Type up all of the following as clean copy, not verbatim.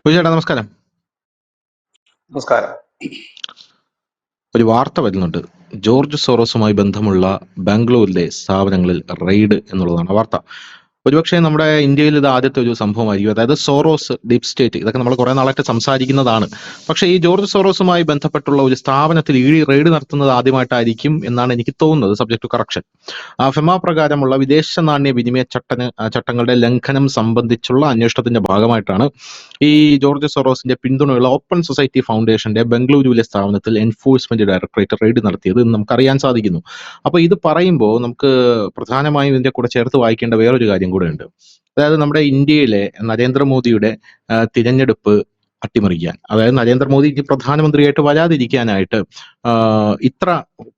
ചേട്ടാ നമസ്കാരം. നമസ്കാരം. ഒരു വാർത്ത വരുന്നുണ്ട്. ജോർജ് സോറോസുമായി ബന്ധമുള്ള ബാംഗ്ലൂരിലെ സ്ഥാപനങ്ങളിൽ റെയ്ഡ് എന്നുള്ളതാണ് വാർത്ത. ഒരുപക്ഷെ നമ്മുടെ ഇന്ത്യയിൽ ഇത് ആദ്യത്തെ ഒരു സംഭവമായിരിക്കും. അതായത് സോറോസ്, ഡീപ് സ്റ്റേറ്റ്, ഇതൊക്കെ നമ്മൾ കുറെ നാളായിട്ട് സംസാരിക്കുന്നതാണ്. പക്ഷേ ഈ ജോർജ് സോറോസുമായി ബന്ധപ്പെട്ടുള്ള ഒരു സ്ഥാപനത്തിൽ ഈ റെയ്ഡ് നടത്തുന്നത് ആദ്യമായിട്ടായിരിക്കും എന്നാണ് എനിക്ക് തോന്നുന്നത്. Subject to correction. ഫെമ പ്രകാരമുള്ള വിദേശ നാണ്യ വിനിമയ ചട്ടങ്ങളുടെ ലംഘനം സംബന്ധിച്ചുള്ള അന്വേഷണത്തിന്റെ ഭാഗമായിട്ടാണ് ഈ ജോർജ് സോറോസിന്റെ പിന്തുണയുള്ള ഓപ്പൺ സൊസൈറ്റി ഫൗണ്ടേഷന്റെ ബംഗളൂരുവിലെ സ്ഥാപനത്തിൽ എൻഫോഴ്സ്മെന്റ് ഡയറക്ടറേറ്റ് റെയ്ഡ് നടത്തിയത് എന്ന് നമുക്കറിയാൻ സാധിക്കുന്നു. അപ്പൊ ഇത് പറയുമ്പോൾ നമുക്ക് പ്രധാനമായും ഇതിന്റെ കൂടെ ചേർത്ത് വായിക്കേണ്ട വേറൊരു കാര്യം കൂടെ ഉണ്ട്. അതായത് നമ്മുടെ ഇന്ത്യയിലെ നരേന്ദ്രമോദിയുടെ തിരഞ്ഞെടുപ്പ് അട്ടിമറിക്കാൻ, അതായത് നരേന്ദ്രമോദി പ്രധാനമന്ത്രിയായിട്ട് വരാതിരിക്കാനായിട്ട് ഇത്ര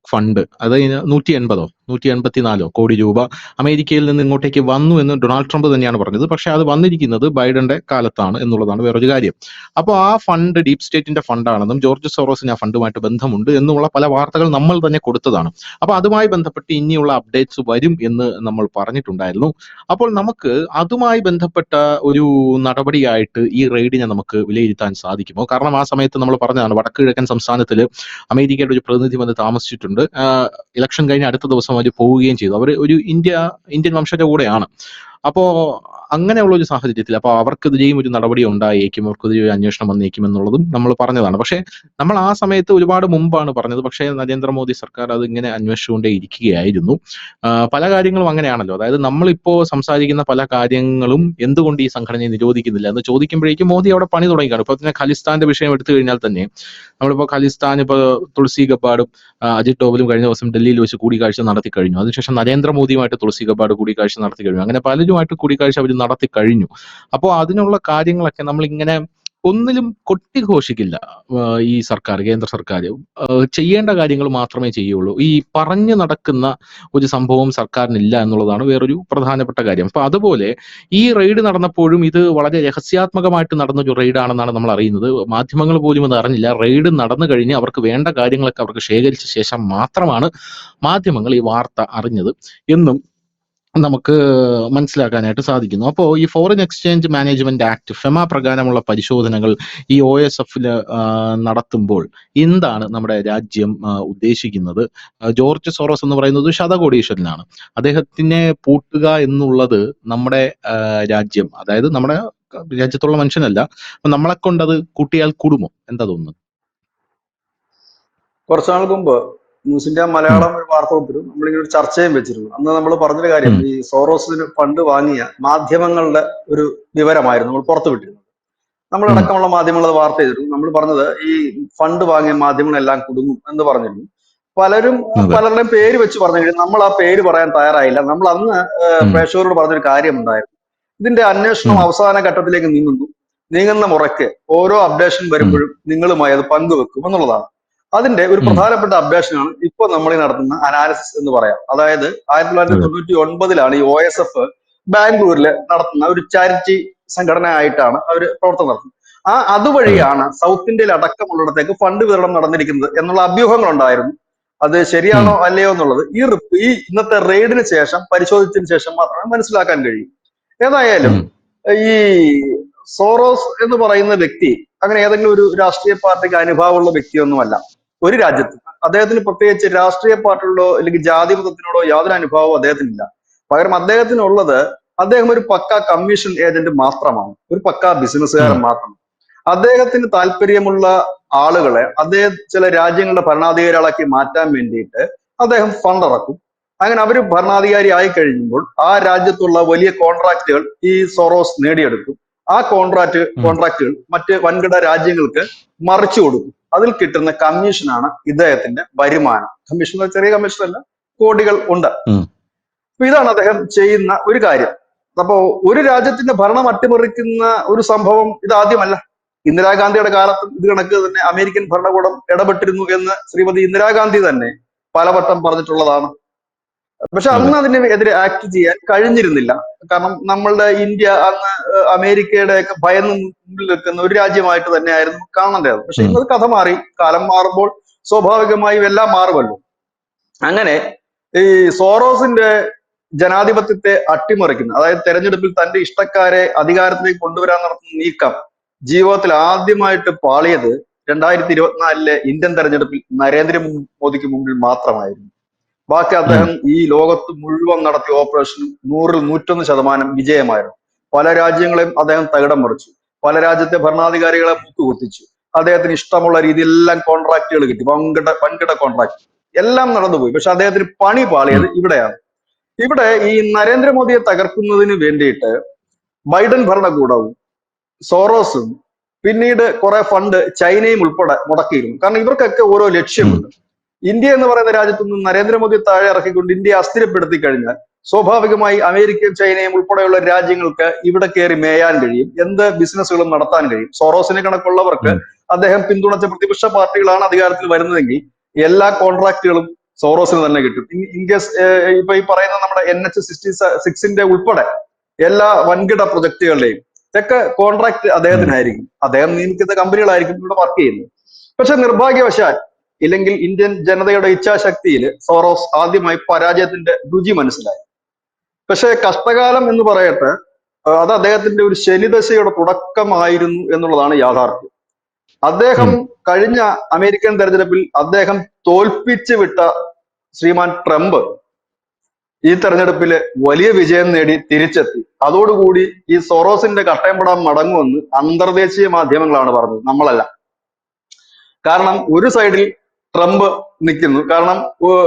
ഫണ്ട്, അതായത് 184 കോടി രൂപ അമേരിക്കയിൽ നിന്ന് ഇങ്ങോട്ടേക്ക് വന്നു എന്ന് ഡൊണാൾഡ് ട്രംപ് തന്നെയാണ് പറഞ്ഞത്. പക്ഷെ അത് വന്നിരിക്കുന്നത് ബൈഡന്റെ കാലത്താണ് എന്നുള്ളതാണ് വേറൊരു കാര്യം. അപ്പോൾ ആ ഫണ്ട് ഡീപ് സ്റ്റേറ്റിന്റെ ഫണ്ടാണെന്നും ജോർജ് സോറോസിന് ആ ഫണ്ടുമായിട്ട് ബന്ധമുണ്ട് എന്നുള്ള പല വാർത്തകൾ നമ്മൾ തന്നെ കൊടുത്തതാണ്. അപ്പൊ അതുമായി ബന്ധപ്പെട്ട് ഇനിയുള്ള അപ്ഡേറ്റ്സ് വരും എന്ന് നമ്മൾ പറഞ്ഞിട്ടുണ്ടായിരുന്നു. അപ്പോൾ നമുക്ക് അതുമായി ബന്ധപ്പെട്ട ഒരു നടപടിയായിട്ട് ഈ റെയ്ഡിനെ നമുക്ക് വിലയിരുത്താൻ സാധിക്കുമോ? കാരണം ആ സമയത്ത് നമ്മൾ പറഞ്ഞതാണ്, വടക്ക് കിഴക്കൻ സംസ്ഥാനത്തിൽ അമേരിക്കയുടെ ഒരു പ്രതിനിധി വന്ന് താമസിച്ചിട്ടുണ്ട്. ഇലക്ഷൻ കഴിഞ്ഞ അടുത്ത ദിവസം അവർ പോവുകയും ചെയ്തു. അവർ ഒരു ഇന്ത്യൻ വംശജ കൂടെയാണ്. അപ്പോ അങ്ങനെയുള്ള ഒരു സാഹചര്യത്തിൽ അപ്പൊ അവർക്കെതിരെയും ഒരു നടപടി ഉണ്ടായേക്കും, അവർക്കെതിരെ ഒരു അന്വേഷണം വന്നേക്കും എന്നുള്ളതും നമ്മൾ പറഞ്ഞതാണ്. പക്ഷെ നമ്മൾ ആ സമയത്ത് ഒരുപാട് മുമ്പാണ് പറഞ്ഞത്. പക്ഷേ നരേന്ദ്രമോദി സർക്കാർ അത് ഇങ്ങനെ അന്വേഷിച്ചുകൊണ്ടേ ഇരിക്കുകയായിരുന്നു. പല കാര്യങ്ങളും അങ്ങനെയാണല്ലോ. അതായത് നമ്മളിപ്പോ സംസാരിക്കുന്ന പല കാര്യങ്ങളും എന്തുകൊണ്ട് ഈ സംഘടനയെ നിരോധിക്കുന്നില്ല എന്ന് ചോദിക്കുമ്പോഴേക്കും മോദി അവിടെ പണി തുടങ്ങിയാണ്. ഇപ്പൊ തന്നെ ഖലിസ്ഥാന്റെ വിഷയം എടുത്തു കഴിഞ്ഞാൽ തന്നെ നമ്മളിപ്പോ ഖലിസ്ഥാൻ, ഇപ്പൊ തുളസി ഗബ്ബാർഡും അജിത് ഡോവലും കഴിഞ്ഞ ദിവസം ഡൽഹിയിൽ വെച്ച് കൂടിക്കാഴ്ച നടത്തി കഴിഞ്ഞു. അതിനുശേഷം നരേന്ദ്രമോദിയുമായിട്ട് തുളസി ഗബ്ബാർഡ് കൂടിക്കാഴ്ച നടത്തി കഴിഞ്ഞു. അങ്ങനെ പലരുമായിട്ട് കൂടിക്കാഴ്ച അവർ നടത്തി കഴിഞ്ഞു. അപ്പോൾ അതിനുള്ള കാര്യങ്ങളൊക്കെ നമ്മൾ ഇങ്ങനെ ഒന്നിലും കൊട്ടിഘോഷിക്കില്ല. ഈ സർക്കാർ, കേന്ദ്ര സർക്കാർ ചെയ്യേണ്ട കാര്യങ്ങൾ മാത്രമേ ചെയ്യുള്ളൂ. ഈ പറഞ്ഞു നടക്കുന്ന ഒരു സംഭവം സർക്കാരിനില്ല എന്നുള്ളതാണ് വേറൊരു പ്രധാനപ്പെട്ട കാര്യം. അപ്പൊ അതുപോലെ ഈ റെയ്ഡ് നടന്നപ്പോഴും ഇത് വളരെ രഹസ്യാത്മകമായിട്ട് നടന്നൊരു റെയ്ഡാണെന്നാണ് നമ്മൾ അറിയുന്നത്. മാധ്യമങ്ങൾ പോലും അത് അറിഞ്ഞില്ല. റെയ്ഡ് നടന്നു കഴിഞ്ഞ് അവർക്ക് വേണ്ട കാര്യങ്ങളൊക്കെ അവർക്ക് ശേഖരിച്ച ശേഷം മാത്രമാണ് മാധ്യമങ്ങൾ ഈ വാർത്ത അറിഞ്ഞത് എന്നും നമുക്ക് മനസ്സിലാക്കാനായിട്ട് സാധിക്കുന്നു. അപ്പോൾ ഈ foreign exchange management act, FEMA പ്രകാരമുള്ള പരിശോധനകൾ ഈ OSF നടത്തുമ്പോൾ എന്താണ് നമ്മുടെ രാജ്യം ഉദ്ദേശിക്കുന്നത്? ജോർജ് സോറോസ് എന്ന് പറയുന്നത് ശതകോടീശ്വരനാണ്. അദ്ദേഹത്തിനെ പൂട്ടുക എന്നുള്ളത് നമ്മുടെ രാജ്യം, അതായത് നമ്മുടെ രാജ്യത്തുള്ള മനുഷ്യനല്ല. അപ്പൊ നമ്മളെ കൊണ്ടത് കൂട്ടിയാൽ കൂടുമോ? എന്താ തോന്നുന്നത്? കുറച്ചുനാൾ മുമ്പ് ന്യൂസ് ഇന്ത്യ മലയാളം ഒരു വാർത്ത കൊടുത്തിരുന്നു, നമ്മളിങ്ങനെ ഒരു ചർച്ചയും വെച്ചിരുന്നു. അന്ന് നമ്മൾ പറഞ്ഞൊരു കാര്യം, ഈ സോറോസിന് ഫണ്ട് വാങ്ങിയ മാധ്യമങ്ങളുടെ ഒരു വിവരമായിരുന്നു നമ്മൾ പുറത്തുവിട്ടിരുന്നത്. നമ്മളടക്കമുള്ള മാധ്യമങ്ങൾ അത് വാർത്ത ചെയ്തിരുന്നു. നമ്മൾ പറഞ്ഞത് ഈ ഫണ്ട് വാങ്ങിയ മാധ്യമങ്ങളെല്ലാം കുടുങ്ങും എന്ന് പറഞ്ഞിരുന്നു. പലരും പലരുടെയും പേര് വെച്ച് പറഞ്ഞു. നമ്മൾ ആ പേര് പറയാൻ തയ്യാറായില്ല. നമ്മൾ അന്ന് പ്രേക്ഷകരോട് പറഞ്ഞൊരു കാര്യം ഉണ്ടായിരുന്നു, ഇതിന്റെ അന്വേഷണം അവസാന ഘട്ടത്തിലേക്ക് നീങ്ങുന്ന മുറയ്ക്ക് ഓരോ അപ്ഡേഷൻ വരുമ്പോഴും നിങ്ങളുമായി അത് പങ്കുവെക്കും എന്നുള്ളതാണ്. അതിന്റെ ഒരു പ്രധാനപ്പെട്ട അപ്ഡേഷനാണ് ഇപ്പൊ നമ്മൾ നടത്തുന്ന അനാലിസിസ് എന്ന് പറയാം. അതായത് 1999 ഈ OSF ബാംഗ്ലൂരിൽ നടത്തുന്ന ഒരു ചാരിറ്റി സംഘടന ആയിട്ടാണ് അവർ പ്രവർത്തനം നടത്തുന്നത്. അതുവഴിയാണ് സൗത്ത് ഇന്ത്യയിൽ അടക്കമുള്ളിടത്തേക്ക് ഫണ്ട് വിതരണം നടന്നിരിക്കുന്നത് എന്നുള്ള അഭ്യൂഹങ്ങൾ ഉണ്ടായിരുന്നു. അത് ശരിയാണോ അല്ലയോ എന്നുള്ളത് ഈ ഇന്നത്തെ റെയ്ഡിന് ശേഷം, പരിശോധിച്ചതിന് ശേഷം മാത്രമേ മനസ്സിലാക്കാൻ കഴിയൂ. ഏതായാലും ഈ സോറോസ് എന്ന് പറയുന്ന വ്യക്തി അങ്ങനെ ഏതെങ്കിലും ഒരു രാഷ്ട്രീയ പാർട്ടിക്ക് അനുഭാവമുള്ള വ്യക്തിയൊന്നുമല്ല. ഒരു രാജ്യത്ത് അദ്ദേഹത്തിന് പ്രത്യേകിച്ച് രാഷ്ട്രീയ പാർട്ടികളോടോ അല്ലെങ്കിൽ ജാതി മതത്തിനോടോ യാതൊരു അനുഭാവവും അദ്ദേഹത്തിനില്ല. പകരം അദ്ദേഹത്തിനുള്ളത്, അദ്ദേഹം ഒരു പക്ക കമ്മീഷൻ ഏജന്റ് മാത്രമാണ്, ഒരു പക്ക ബിസിനസ്സുകാരൻ മാത്രമാണ്. അദ്ദേഹത്തിന് താല്പര്യമുള്ള ആളുകളെ അദ്ദേഹം ചില രാജ്യങ്ങളുടെ ഭരണാധികാരികളാക്കി മാറ്റാൻ വേണ്ടിയിട്ട് അദ്ദേഹം ഫണ്ട് ഇറക്കും. അങ്ങനെ അവർ ഭരണാധികാരി ആയി കഴിയുമ്പോൾ ആ രാജ്യത്തുള്ള വലിയ കോൺട്രാക്റ്റുകൾ ഈ സോറോസ് നേടിയെടുക്കും. ആ കോൺട്രാക്റ്റുകൾ മറ്റ് വൻകിട രാജ്യങ്ങൾക്ക് മറിച്ചു കൊടുക്കും. അതിൽ കിട്ടുന്ന കമ്മീഷനാണ് ഇദ്ദേഹത്തിന്റെ വരുമാനം. കമ്മീഷൻ ചെറിയ കമ്മീഷൻ അല്ല, കോടികൾ ഉണ്ട്. അപ്പൊ ഇതാണ് അദ്ദേഹം ചെയ്യുന്ന ഒരു കാര്യം. അപ്പോ ഒരു രാജ്യത്തിന്റെ ഭരണം അട്ടിമറിക്കുന്ന ഒരു സംഭവം ഇതാദ്യമല്ല. ഇന്ദിരാഗാന്ധിയുടെ കാലത്തും ഇത് കണക്ക് തന്നെ അമേരിക്കൻ ഭരണകൂടം ഇടപെട്ടിരുന്നു എന്ന് ശ്രീമതി ഇന്ദിരാഗാന്ധി തന്നെ പലവട്ടം പറഞ്ഞിട്ടുള്ളതാണ്. പക്ഷെ അന്ന് അതിനെതിരെ ആക്ട് ചെയ്യാൻ കഴിഞ്ഞിരുന്നില്ല. കാരണം നമ്മളുടെ ഇന്ത്യ അന്ന് അമേരിക്കയുടെ ഒക്കെ ഭയന്ന് മുമ്പിൽ നിൽക്കുന്ന ഒരു രാജ്യമായിട്ട് തന്നെയായിരുന്നു കാണേണ്ടത്. പക്ഷെ ഇന്നത് കഥ മാറി. കാലം മാറുമ്പോൾ സ്വാഭാവികമായും എല്ലാം മാറുമല്ലോ. അങ്ങനെ ഈ സോറോസിന്റെ ജനാധിപത്യത്തെ അട്ടിമറിക്കുന്ന, അതായത് തെരഞ്ഞെടുപ്പിൽ തന്റെ ഇഷ്ടക്കാരെ അധികാരത്തിലേക്ക് കൊണ്ടുവരാൻ നടത്തുന്ന നീക്കം ജീവിതത്തിൽ ആദ്യമായിട്ട് പാളിയത് 2024 ഇന്ത്യൻ തെരഞ്ഞെടുപ്പിൽ നരേന്ദ്രമോദിക്ക് മുമ്പിൽ മാത്രമായിരുന്നു. ബാക്കി ഉം, അദ്ദേഹം ഈ ലോകത്ത് മുഴുവൻ നടത്തിയ ഓപ്പറേഷനും 100-101% വിജയമായിരുന്നു. പല രാജ്യങ്ങളെയും അദ്ദേഹം തകിടം മറിച്ചു. പല രാജ്യത്തെ ഭരണാധികാരികളെ മൂക്കുകുത്തിച്ചു. അദ്ദേഹത്തിന് ഇഷ്ടമുള്ള രീതിയിലെല്ലാം കോൺട്രാക്റ്റുകൾ കിട്ടി, വൻകിട വൻകിട കോൺട്രാക്ട് എല്ലാം നടന്നുപോയി. പക്ഷെ അദ്ദേഹത്തിന് പണി ഉം, പാളിയത് ഇവിടെയാണ്. ഇവിടെ ഈ നരേന്ദ്രമോദിയെ തകർക്കുന്നതിന് വേണ്ടിയിട്ട് ബൈഡൻ ഭരണകൂടവും സോറോസും പിന്നീട് കുറെ ഫണ്ട് ചൈനയും ഉൾപ്പെടെ മുടക്കിയിരുന്നു. കാരണം ഇവർക്കൊക്കെ ഓരോ ഉം, ലക്ഷ്യമുണ്ട്. ഇന്ത്യ എന്ന് പറയുന്ന രാജ്യത്തു നിന്ന് നരേന്ദ്രമോദി താഴെ ഇറക്കിക്കൊണ്ട് ഇന്ത്യയെ അസ്ഥിരപ്പെടുത്തി കഴിഞ്ഞാൽ സ്വാഭാവികമായി അമേരിക്കയും ചൈനയും ഉൾപ്പെടെയുള്ള രാജ്യങ്ങൾക്ക് ഇവിടെ കയറി മേയാൻ കഴിയും, എന്ത് ബിസിനസ്സുകളും നടത്താൻ കഴിയും. സോറോസിനെ കണക്കുള്ളവർക്ക് ഉം, അദ്ദേഹം പിന്തുണച്ച പ്രതിപക്ഷ പാർട്ടികളാണ് അധികാരത്തിൽ വരുന്നതെങ്കിൽ എല്ലാ കോൺട്രാക്റ്റുകളും സോറോസിന് തന്നെ കിട്ടും. ഇൻ കേസ് ഇപ്പൊ ഈ പറയുന്ന നമ്മുടെ NH-66 ഉൾപ്പെടെ എല്ലാ വൻകിട പ്രൊജക്ടുകളുടെയും ഒക്കെ കോൺട്രാക്ട് ഉം, അദ്ദേഹത്തിനായിരിക്കും. അദ്ദേഹം നിയമിക്കുന്ന കമ്പനികളായിരിക്കും ഇവിടെ വർക്ക് ചെയ്യുന്നത്. പക്ഷെ നിർഭാഗ്യവശാൽ, ഇല്ലെങ്കിൽ ഇന്ത്യൻ ജനതയുടെ ഇച്ഛാശക്തിയിൽ സോറോസ് ആദ്യമായി പരാജയത്തിന്റെ രുചി മനസ്സിലായി. പക്ഷെ കഷ്ടകാലം എന്ന് പറയട്ടെ, അത് അദ്ദേഹത്തിന്റെ ഒരു ശനിദശയുടെ തുടക്കമായിരുന്നു എന്നുള്ളതാണ് യാഥാർത്ഥ്യം. അദ്ദേഹം ഉം, കഴിഞ്ഞ അമേരിക്കൻ തെരഞ്ഞെടുപ്പിൽ അദ്ദേഹം തോൽപ്പിച്ചു വിട്ട ശ്രീമാൻ ട്രംപ് ഈ തെരഞ്ഞെടുപ്പില് വലിയ വിജയം നേടി തിരിച്ചെത്തി. അതോടുകൂടി ഈ സോറോസിന്റെ കട്ടയംപടാൻ മടങ്ങുമെന്ന് അന്തർദേശീയ മാധ്യമങ്ങളാണ് പറഞ്ഞത്, നമ്മളല്ല. കാരണം ഒരു സൈഡിൽ ട്രംപ് നിൽക്കുന്നു. കാരണം ഉം,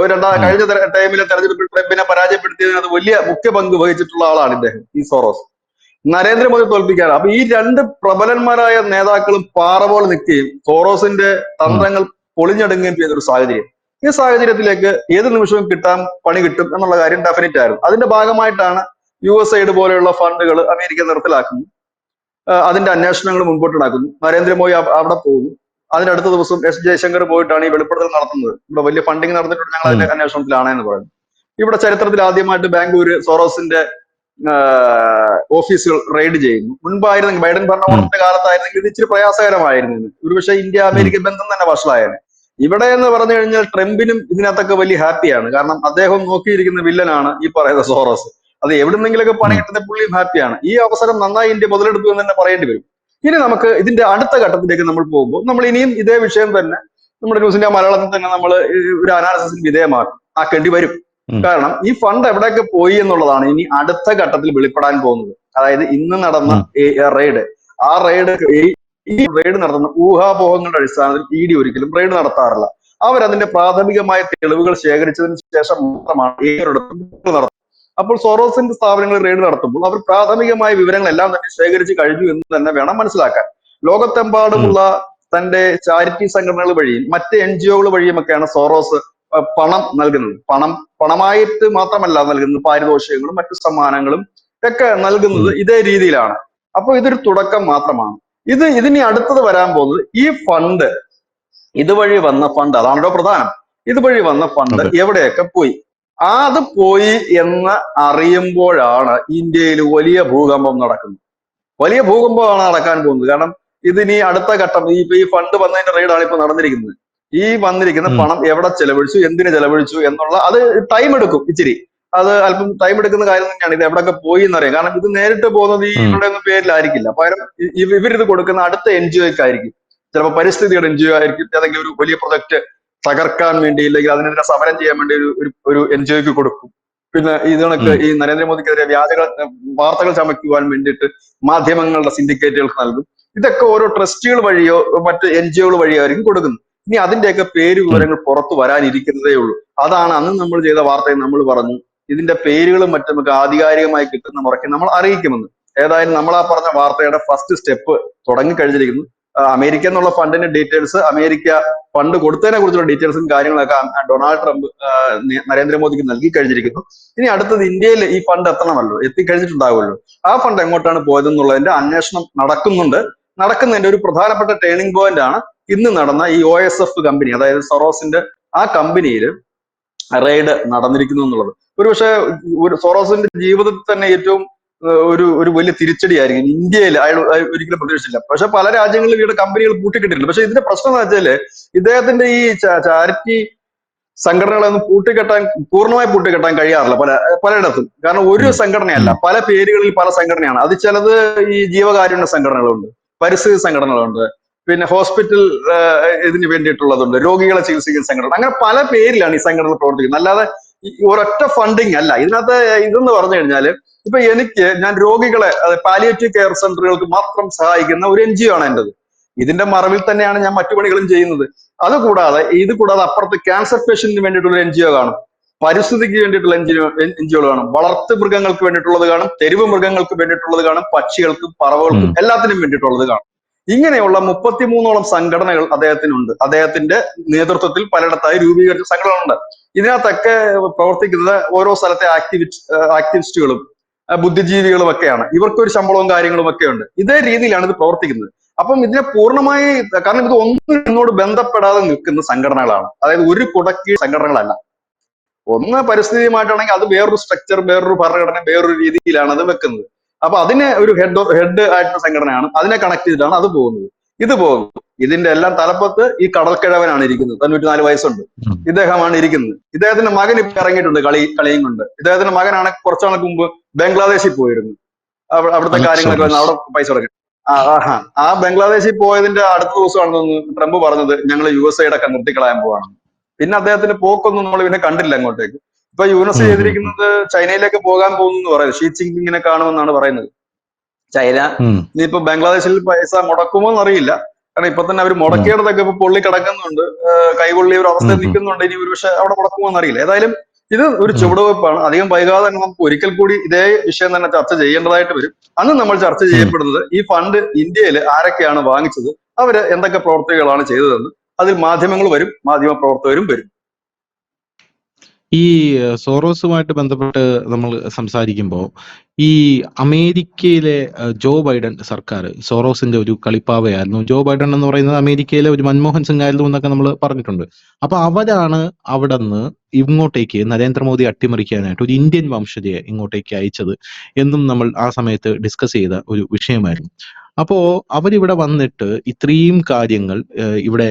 കഴിഞ്ഞ ടൈമിലെ തെരഞ്ഞെടുപ്പിൽ ട്രംപിനെ പരാജയപ്പെടുത്തിയതിന് അത് വലിയ മുഖ്യ പങ്ക് വഹിച്ചിട്ടുള്ള ആളാണ് ഇദ്ദേഹം, ഈ സോറോസ്. നരേന്ദ്രമോദി തോൽപ്പിക്കാൻ അപ്പൊ ഈ രണ്ട് പ്രബലന്മാരായ നേതാക്കളും പാറ പോലെ നിൽക്കുകയും സോറോസിന്റെ ഉം, തന്ത്രങ്ങൾ പൊളിഞ്ഞടുങ്ങുകയും ചെയ്തൊരു സാഹചര്യം. ഈ സാഹചര്യത്തിലേക്ക് ഏത് നിമിഷവും പണി കിട്ടും എന്നുള്ള കാര്യം ഡെഫിനറ്റ് ആയിരുന്നു. അതിന്റെ ഭാഗമായിട്ടാണ് USAID പോലെയുള്ള ഫണ്ടുകൾ അമേരിക്ക നിർത്തലാക്കുന്നു. അതിന്റെ അന്വേഷണങ്ങൾ മുൻപോട്ട് നടക്കുന്നു. നരേന്ദ്രമോദി അവിടെ പോകുന്നു. അതിനടുത്ത ദിവസം ജയശങ്കർ പോയിട്ടാണ് ഈ വെളിപ്പെടുത്തൽ നടത്തുന്നത്. ഇവിടെ വലിയ ഫണ്ടിങ് നടന്നിട്ടുണ്ട്, ഞങ്ങൾ ഉം, അതിന്റെ അന്വേഷണത്തിലാണ് എന്ന് പറയുന്നത്. ഇവിടെ ചരിത്രത്തിൽ ആദ്യമായിട്ട് ബാംഗ്ലൂര് സോറോസിന്റെ ഓഫീസുകൾ റെയ്ഡ് ചെയ്യുന്നു. മുൻപായിരുന്നെങ്കിൽ ബൈഡൻ ഉം, ഭരണകൂടത്തിന്റെ കാലത്തായിരുന്നെങ്കിൽ ഇത് ഇച്ചിരി പ്രയാസകരമായിരുന്നു. ഒരുപക്ഷെ ഇന്ത്യ ഉം, അമേരിക്കൻ ബന്ധം തന്നെ വഷളായേനെ. ഇവിടെ എന്ന് പറഞ്ഞു കഴിഞ്ഞാൽ ട്രംപിനും ഇതിനകത്തൊക്കെ വലിയ ഹാപ്പിയാണ്. കാരണം അദ്ദേഹം നോക്കിയിരിക്കുന്ന വില്ലനാണ് ഈ പറയുന്ന സോറോസ്. അത് എവിടുന്നെങ്കിലൊക്കെ പണി ഉം, കിട്ടുന്ന പുള്ളിയും ഹാപ്പിയാണ്. ഈ അവസരം നന്നായി ഇന്ത്യ മുതലെടുത്തു എന്ന് തന്നെ പറയേണ്ടി വരും. ഇനി നമുക്ക് ഇതിന്റെ അടുത്ത ഘട്ടത്തിലേക്ക് നമ്മൾ പോകുമ്പോൾ നമ്മൾ ഇനിയും ഇതേ വിഷയം തന്നെ നമ്മുടെ ന്യൂസ് ഇന്ത്യ മലയാളത്തിൽ തന്നെ നമ്മൾ ഒരു അനാലിസിസിന് ആക്കേണ്ടി വരും. ഉം, കാരണം ഈ ഫണ്ട് എവിടെയൊക്കെ പോയി എന്നുള്ളതാണ് ഇനി അടുത്ത ഘട്ടത്തിൽ വെളിപ്പെടാൻ പോകുന്നത്. അതായത് ഇന്ന് നടന്ന ഉം, റെയ്ഡ്, ആ റെയ്ഡ് ഈ റെയ്ഡ് നടത്തുന്ന ഊഹാപോഹങ്ങളുടെ അടിസ്ഥാനത്തിൽ ED ഒരിക്കലും റെയ്ഡ് നടത്താറില്ല. അവരതിന്റെ പ്രാഥമികമായ തെളിവുകൾ ശേഖരിച്ചതിന് ശേഷം മാത്രമാണ് ഏതൊരിടത്തും നടത്തുന്നത്. അപ്പോൾ സോറോസിന്റെ സ്ഥാപനങ്ങൾ റെയ്ഡ് നടത്തുമ്പോൾ അവർ പ്രാഥമികമായ വിവരങ്ങളെല്ലാം തന്നെ ശേഖരിച്ച് കഴിഞ്ഞു എന്ന് തന്നെ വേണം മനസ്സിലാക്കാൻ. ഉം, ലോകത്തെമ്പാടുമുള്ള തന്റെ ചാരിറ്റി സംഘടനകൾ വഴിയും മറ്റ് NGO-കൾ വഴിയുമൊക്കെയാണ് സോറോസ് പണം നൽകുന്നത്. പണമായിട്ട് മാത്രമല്ല നൽകുന്നത്, പാരിതോഷികങ്ങളും മറ്റു സമ്മാനങ്ങളും ഒക്കെ നൽകുന്നത് ഉം, ഇതേ രീതിയിലാണ്. അപ്പോൾ ഇതൊരു തുടക്കം മാത്രമാണ്. ഇതിനി അടുത്തത് വരാൻ പോകുന്നത് ഈ ഫണ്ട്, ഇതുവഴി വന്ന ഫണ്ട്, അതാണല്ലോ പ്രധാനം. ഇതുവഴി വന്ന ഫണ്ട് അതെ. എവിടെയൊക്കെ പോയി, അത് പോയി എന്ന് അറിയുമ്പോഴാണ് ഇന്ത്യയിൽ വലിയ ഭൂകമ്പം നടക്കുന്നത്. വലിയ ഭൂകമ്പമാണ് നടക്കാൻ പോകുന്നത്. കാരണം ഇതിനി അടുത്ത ഘട്ടം, ഈ ഫണ്ട് വന്നതിന്റെ റെയ്ഡാണ് ഇപ്പൊ നടന്നിരിക്കുന്നത്. ഈ വന്നിരിക്കുന്ന ഉം, പണം എവിടെ ചെലവഴിച്ചു, എന്തിനു ചെലവഴിച്ചു എന്നുള്ള അത് ടൈം എടുക്കും ഇച്ചിരി. അത് അല്പം ടൈം എടുക്കുന്ന കാര്യം തന്നെയാണ്. ഇത് എവിടെയൊക്കെ പോയി എന്നറിയാം. കാരണം ഇത് നേരിട്ട് പോകുന്നത് ഈ ഉം, ഇവരുടെ ഒന്നും പേരിലായിരിക്കില്ല. പകരം ഇവരിത് കൊടുക്കുന്ന അടുത്ത NGO-ക്കായിരിക്കും. ചിലപ്പോൾ പരിസ്ഥിതിയുടെ NGO ആയിരിക്കും. ഏതെങ്കിലും ഒരു വലിയ പ്രൊജക്ട് തകർക്കാൻ വേണ്ടി, ഇല്ലെങ്കിൽ അതിനെതിരെ സമരം ചെയ്യാൻ വേണ്ടി ഒരു NGO-ക്ക് കൊടുക്കും. പിന്നെ ഇതിനൊക്കെ ഉം, ഈ നരേന്ദ്രമോദിക്കെതിരെ വാർത്തകൾ ചമയ്ക്കുവാൻ വേണ്ടിയിട്ട് മാധ്യമങ്ങളുടെ സിൻഡിക്കേറ്റുകൾക്ക് നൽകും. ഇതൊക്കെ ഓരോ ട്രസ്റ്റുകൾ വഴിയോ മറ്റ് NGO-കൾ വഴിയോ ആയിരിക്കും കൊടുക്കുന്നത്. ഇനി അതിന്റെയൊക്കെ പേര് ഉം, വിവരങ്ങൾ പുറത്തു വരാനിരിക്കുന്നതേ ഉള്ളൂ. അതാണ് അന്ന് നമ്മൾ ചെയ്ത വാർത്തയിൽ നമ്മൾ പറഞ്ഞു, ഇതിന്റെ പേരുകളും മറ്റും നമുക്ക് ആധികാരികമായി കിട്ടുന്ന മുറയ്ക്ക് നമ്മൾ അറിയിക്കുമെന്ന്. ഏതായാലും നമ്മൾ ആ പറഞ്ഞ വാർത്തയുടെ ഫസ്റ്റ് സ്റ്റെപ്പ് തുടങ്ങിക്കഴിഞ്ഞിരിക്കുന്നു. അമേരിക്ക എന്നുള്ള ഫണ്ടിന്റെ ഡീറ്റെയിൽസ്, അമേരിക്ക ഫണ്ട് കൊടുത്തതിനെ കുറിച്ചുള്ള ഡീറ്റെയിൽസും കാര്യങ്ങളൊക്കെ ഡൊണാൾഡ് ട്രംപ് നരേന്ദ്രമോദിക്ക് നൽകി കഴിഞ്ഞിരിക്കുന്നു. ഇനി അടുത്തത് ഇന്ത്യയിൽ ഈ ഫണ്ട് എത്തണമല്ലോ, എത്തിക്കഴിഞ്ഞിട്ടുണ്ടാവുമല്ലോ. ആ ഫണ്ട് എങ്ങോട്ടാണ് പോയതെന്നുള്ളതിന്റെ അന്വേഷണം നടക്കുന്നതിന്റെ ഒരു പ്രധാനപ്പെട്ട ടേണിംഗ് പോയിന്റ് ആണ് ഇന്ന് നടന്ന ഈ OSF കമ്പനി, അതായത് സൊറോസിന്റെ ആ കമ്പനിയിൽ റെയ്ഡ് നടന്നിരിക്കുന്നു എന്നുള്ളത്. ഒരുപക്ഷെ സൊറോസിന്റെ ജീവിതത്തിൽ തന്നെ ഏറ്റവും ഒരു വലിയ തിരിച്ചടിയായിരിക്കും. ഇന്ത്യയിൽ അയാൾ ഒരിക്കലും പ്രതീക്ഷിച്ചില്ല. പക്ഷെ പല രാജ്യങ്ങളിലും ഇവിടെ കമ്പനികൾ പൂട്ടിക്കിട്ടിട്ടുണ്ട്. പക്ഷെ ഇതിന്റെ പ്രശ്നം എന്ന് വെച്ചാല് ഇദ്ദേഹത്തിന്റെ ഈ ചാരിറ്റി സംഘടനകളൊന്നും പൂർണ്ണമായി പൂട്ടിക്കെട്ടാൻ കഴിയാറില്ല പലയിടത്തും. കാരണം ഒരു ഉം, സംഘടനയല്ല, ഉം, പല പേരുകളിൽ പല സംഘടനയാണ്. അത് ചിലത് ഈ ജീവകാരുണ്യ സംഘടനകളുണ്ട്, പരിസ്ഥിതി സംഘടനകളുണ്ട്, പിന്നെ ഹോസ്പിറ്റൽ ഇതിന് വേണ്ടിയിട്ടുള്ളതുണ്ട്, രോഗികളെ ചികിത്സിക്കുന്ന സംഘടന, അങ്ങനെ പല പേരിലാണ് ഈ സംഘടനകൾ പ്രവർത്തിക്കുന്നത്. അല്ലാതെ ഒരൊറ്റ ഫണ്ടിങ് അല്ല ഇതിനകത്ത്. ഇതെന്ന് പറഞ്ഞു കഴിഞ്ഞാല് ഇപ്പൊ ഞാൻ രോഗികളെ, പാലിയേറ്റീവ് കെയർ സെന്ററുകൾക്ക് മാത്രം സഹായിക്കുന്ന ഒരു NGO ആണ് എന്റേത്. ഇതിന്റെ മറവിൽ തന്നെയാണ് ഞാൻ മറ്റു പണികളും ചെയ്യുന്നത്. ഇത് കൂടാതെ അപ്പുറത്ത് ക്യാൻസർ പേഷ്യന്റിന് വേണ്ടിയിട്ടുള്ള NGO കാണും, പരിസ്ഥിതിക്ക് വേണ്ടിയിട്ടുള്ള NGO കാണും, വളർത്തു മൃഗങ്ങൾക്ക് വേണ്ടിയിട്ടുള്ളത് കാണും, തെരുവ് മൃഗങ്ങൾക്ക് വേണ്ടിയിട്ടുള്ളത് കാണും, പക്ഷികൾക്കും പറവകൾക്കും എല്ലാത്തിനും വേണ്ടിയിട്ടുള്ളത് കാണും. ഇങ്ങനെയുള്ള 33ഓളം സംഘടനകൾ അദ്ദേഹത്തിനുണ്ട്. അദ്ദേഹത്തിന്റെ നേതൃത്വത്തിൽ പലയിടത്തായി രൂപീകരിച്ച സംഘടനകളുണ്ട്. ഇതിനകത്തൊക്കെ പ്രവർത്തിക്കുന്നത് ഓരോ സ്ഥലത്തെ ആക്ടിവിസ്റ്റുകളും ബുദ്ധിജീവികളും ഒക്കെയാണ്. ഇവർക്കൊരു ശമ്പളവും കാര്യങ്ങളും ഒക്കെ ഉണ്ട്. ഇതേ രീതിയിലാണ് ഇത് പ്രവർത്തിക്കുന്നത്. അപ്പം ഇതിനെ പൂർണ്ണമായി, കാരണം ഇത് ഒന്നും ഇതിനോട് ബന്ധപ്പെടാതെ നിൽക്കുന്ന സംഘടനകളാണ്. അതായത് ഒരു കുടക്കീഴ് സംഘടനകളല്ല. ഒന്ന് പരിസ്ഥിതിയുമായിട്ടാണെങ്കിൽ അത് വേറൊരു സ്ട്രക്ചർ, വേറൊരു ഭരണഘടന, വേറൊരു രീതിയിലാണ് അത് വെക്കുന്നത്. അപ്പൊ അതിന് ഒരു ഹെഡ് ആയിട്ടുള്ള സംഘടനയാണ്, അതിനെ കണക്ട് ചെയ്തിട്ടാണ് അത് പോകുന്നത്. ഇത് പോകുന്നു. ഇതിന്റെ എല്ലാം തലപ്പത്ത് ഈ കടൽക്കിഴവനാണ് ഇരിക്കുന്നത്. 94 വയസ്സുണ്ട്, ഇദ്ദേഹമാണ് ഇരിക്കുന്നത്. ഇദ്ദേഹത്തിന്റെ മകൻ ഇപ്പൊ ഇറങ്ങിയിട്ടുണ്ട് കളിയും കൊണ്ട്. ഇദ്ദേഹത്തിന്റെ മകനാണ് കുറച്ചാൾക്ക് മുമ്പ് ബംഗ്ലാദേശിൽ പോയിരുന്നു. അവിടുത്തെ കാര്യങ്ങളൊക്കെ അവിടെ പൈസ കൊടുക്കും. ആ ബംഗ്ലാദേശിൽ പോയതിന്റെ അടുത്ത ദിവസമാണെന്ന് തോന്നുന്നു ട്രംപ് പറഞ്ഞത് ഞങ്ങൾ USA ഒക്കെ നിർത്തിക്കളയാൻ പോവാണ്. പിന്നെ അദ്ദേഹത്തിന്റെ പോക്കൊന്നും നമ്മൾ പിന്നെ കണ്ടില്ല അങ്ങോട്ടേക്ക്. ഇപ്പൊ യുനെസ് ചെയ്തിരിക്കുന്നത് ചൈനയിലേക്ക് പോകാൻ പോകുന്നു എന്ന് പറയുന്നത്. ഷീ ജിൻപിങ്ങിനെ കാണുമെന്നാണ് പറയുന്നത്. ചൈന ഇനിയിപ്പോ ബംഗ്ലാദേശിൽ പൈസ മുടക്കുമോ എന്നറിയില്ല. കാരണം ഇപ്പൊ തന്നെ അവർ മുടക്കിയിടത്തൊക്കെ ഇപ്പൊ പൊള്ളി കിടക്കുന്നുണ്ട്, കൈകൊള്ളിയ ഒരു അവസ്ഥ നിൽക്കുന്നുണ്ട്. ഇനി ഒരുപക്ഷെ അവിടെ മുടക്കുമോ എന്നറിയില്ല. ഏതായാലും ഇത് ഒരു ചുവടുവെപ്പാണ്. അധികം വൈകാതെ തന്നെ നമുക്ക് ഒരിക്കൽ കൂടി ഇതേ വിഷയം തന്നെ ചർച്ച ചെയ്യേണ്ടതായിട്ട് വരും. അന്ന് നമ്മൾ ചർച്ച ചെയ്യപ്പെടുന്നത് ഈ ഫണ്ട് ഇന്ത്യയിൽ ആരൊക്കെയാണ് വാങ്ങിച്ചത്, അവര് എന്തൊക്കെ പ്രവർത്തികളാണ് ചെയ്തതെന്ന്. അതിൽ മാധ്യമങ്ങൾ വരും, മാധ്യമ പ്രവർത്തകരും വരും. ഈ സോറോസുമായിട്ട് ബന്ധപ്പെട്ട് നമ്മൾ സംസാരിക്കുമ്പോൾ ഈ അമേരിക്കയിലെ ജോ ബൈഡൻ സർക്കാർ സോറോസിന്റെ ഒരു കളിപ്പാവയായിരുന്നു. ജോ ബൈഡൻ എന്ന് പറയുന്നത് അമേരിക്കയിലെ ഒരു മൻമോഹൻ സിംഗ് ആയിരുന്നു എന്നൊക്കെ നമ്മൾ പറഞ്ഞിട്ടുണ്ട്. അപ്പൊ അവരാണ് അവിടെ നിന്ന് ഇങ്ങോട്ടേക്ക് നരേന്ദ്രമോദി അട്ടിമറിക്കാനായിട്ട് ഒരു ഇന്ത്യൻ വംശജയെ ഇങ്ങോട്ടേക്ക് അയച്ചത് എന്നും നമ്മൾ ആ സമയത്ത് ഡിസ്കസ് ചെയ്ത ഒരു വിഷയമായിരുന്നു. അപ്പോ അവരിവിടെ വന്നിട്ട് ഇത്രയും കാര്യങ്ങൾ ഇവിടെ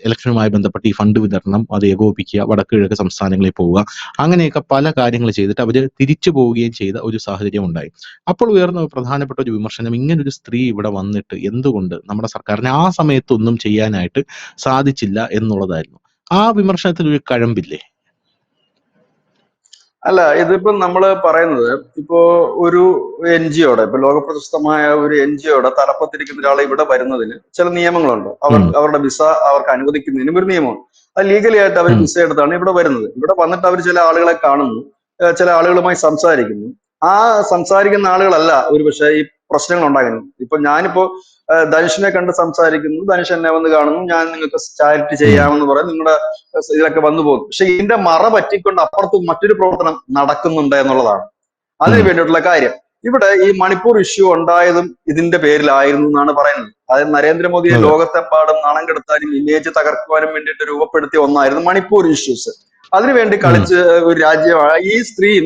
ഇലക്ഷനുമായി ബന്ധപ്പെട്ട് ഈ ഫണ്ട് വിതരണം അത് ഏകോപിപ്പിക്കുക, വടക്ക് കിഴക്ക് സംസ്ഥാനങ്ങളിൽ പോവുക, അങ്ങനെയൊക്കെ പല കാര്യങ്ങൾ ചെയ്തിട്ട് അവർ തിരിച്ചു പോവുകയും ചെയ്ത ഒരു സാഹചര്യം ഉണ്ടായി. അപ്പോൾ ഉയർന്ന പ്രധാനപ്പെട്ട ഒരു വിമർശനം, ഇങ്ങനൊരു സ്ത്രീ ഇവിടെ വന്നിട്ട് എന്തുകൊണ്ട് നമ്മുടെ സർക്കാരിന് ആ സമയത്തൊന്നും ചെയ്യാനായിട്ട് സാധിച്ചില്ല എന്നുള്ളതായിരുന്നു. ആ വിമർശനത്തിൽ ഒരു കഴമ്പില്ലേ? അല്ല, ഇതിപ്പോ നമ്മള് പറയുന്നത് ഇപ്പോ ഒരു NGOയുടെ, ഇപ്പൊ ലോകപ്രശസ്തമായ ഒരു NGOയുടെ തലപ്പത്തിരിക്കുന്ന ഒരാളെ ഇവിടെ വരുന്നതിന് ചില നിയമങ്ങളുണ്ട്. അവരുടെ വിസ അവർക്ക് അനുവദിക്കുന്നതിനും ഒരു നിയമമാണ്. അത് ലീഗലി ആയിട്ട് അവർ വിസ എടുത്താണ് ഇവിടെ വരുന്നത്. ഇവിടെ വന്നിട്ട് അവർ ചില ആളുകളെ കാണുന്നു, ചില ആളുകളുമായി സംസാരിക്കുന്നു. ആ സംസാരിക്കുന്ന ആളുകളല്ല ഒരുപക്ഷെ ഈ പ്രശ്നങ്ങൾ ഉണ്ടാകുന്നത്. ഇപ്പൊ ഞാനിപ്പോ ധനുഷിനെ കണ്ട് സംസാരിക്കുന്നു, ധനുഷ് എന്നെ വന്ന് കാണുന്നു, ഞാൻ നിങ്ങൾക്ക് ചാരിറ്റി ചെയ്യാമെന്ന് പറയും, നിങ്ങളുടെ ഇതിലൊക്കെ വന്നു പോകും. പക്ഷെ ഇതിന്റെ മറ പറ്റിക്കൊണ്ട് അപ്പുറത്ത് മറ്റൊരു പ്രവർത്തനം നടക്കുന്നുണ്ട് എന്നുള്ളതാണ് അതിന് വേണ്ടിയിട്ടുള്ള കാര്യം. ഇവിടെ ഈ മണിപ്പൂർ ഇഷ്യൂ ഉണ്ടായതും ഇതിന്റെ പേരിലായിരുന്നു എന്നാണ് പറയുന്നത്. അതായത് നരേന്ദ്രമോദിയെ ലോകത്തെമ്പാടും നാണം കെടുത്താനും ഇമേജ് തകർക്കുവാനും വേണ്ടിയിട്ട് രൂപപ്പെടുത്തിയ ഒന്നായിരുന്നു മണിപ്പൂർ ഇഷ്യൂസ്. അതിനുവേണ്ടി കളിച്ച് ഒരു രാജ്യമാണ്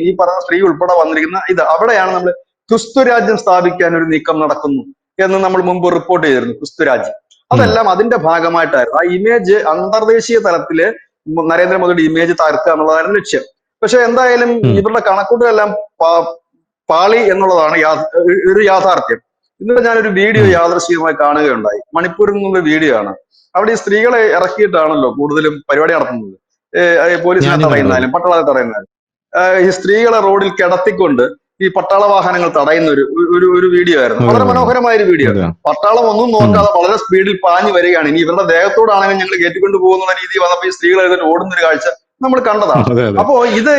ഈ പറഞ്ഞ സ്ത്രീ ഉൾപ്പെടെ വന്നിരിക്കുന്ന ഇത്. അവിടെയാണ് നമ്മൾ ക്രിസ്തു രാജ്യം സ്ഥാപിക്കാൻ ഒരു നീക്കം നടക്കുന്നു എന്ന് നമ്മൾ മുമ്പ് റിപ്പോർട്ട് ചെയ്തിരുന്നു. ക്രിസ്തു രാജ്യം അതെല്ലാം അതിന്റെ ഭാഗമായിട്ടായിരുന്നു. ആ ഇമേജ് അന്തർദേശീയ തലത്തില് നരേന്ദ്രമോദിയുടെ ഇമേജ് തകർക്കുക എന്നുള്ളതായിരുന്നു ലക്ഷ്യം. പക്ഷെ എന്തായാലും ഇവരുടെ കണക്കൂട്ടലെല്ലാം പാളി എന്നുള്ളതാണ് ഒരു യാഥാർത്ഥ്യം. ഇന്നലെ ഞാനൊരു വീഡിയോ യാദൃശ്ചികമായി കാണുകയുണ്ടായി. മണിപ്പൂരിൽ നിന്നുള്ള വീഡിയോ ആണ്. അവിടെ ഈ സ്ത്രീകളെ ഇറക്കിയിട്ടാണല്ലോ കൂടുതലും പരിപാടി നടത്തുന്നത്. പോലീസിനെ തടയുന്നാലും പട്ടാളത്തെ തടയുന്നാലും ഈ സ്ത്രീകളെ റോഡിൽ കിടത്തിക്കൊണ്ട് ഈ പട്ടാള വാഹനങ്ങൾ തടയുന്ന ഒരു വീഡിയോ ആയിരുന്നു. വളരെ മനോഹരമായ ഒരു വീഡിയോ. പട്ടാളം ഒന്നും നോക്കാതെ വളരെ സ്പീഡിൽ പാഞ്ഞു വരികയാണ്. ഇനി ഇവരുടെ ദേഹത്തോടാണെങ്കിൽ ഞങ്ങൾ കയറ്റിക്കൊണ്ട് പോകുന്ന രീതി വന്നപ്പോൾ ഈ സ്ത്രീകൾ എഴുതി ഓടുന്ന ഒരു കാഴ്ച നമ്മൾ കണ്ടതാണ്. അപ്പോ ഇത്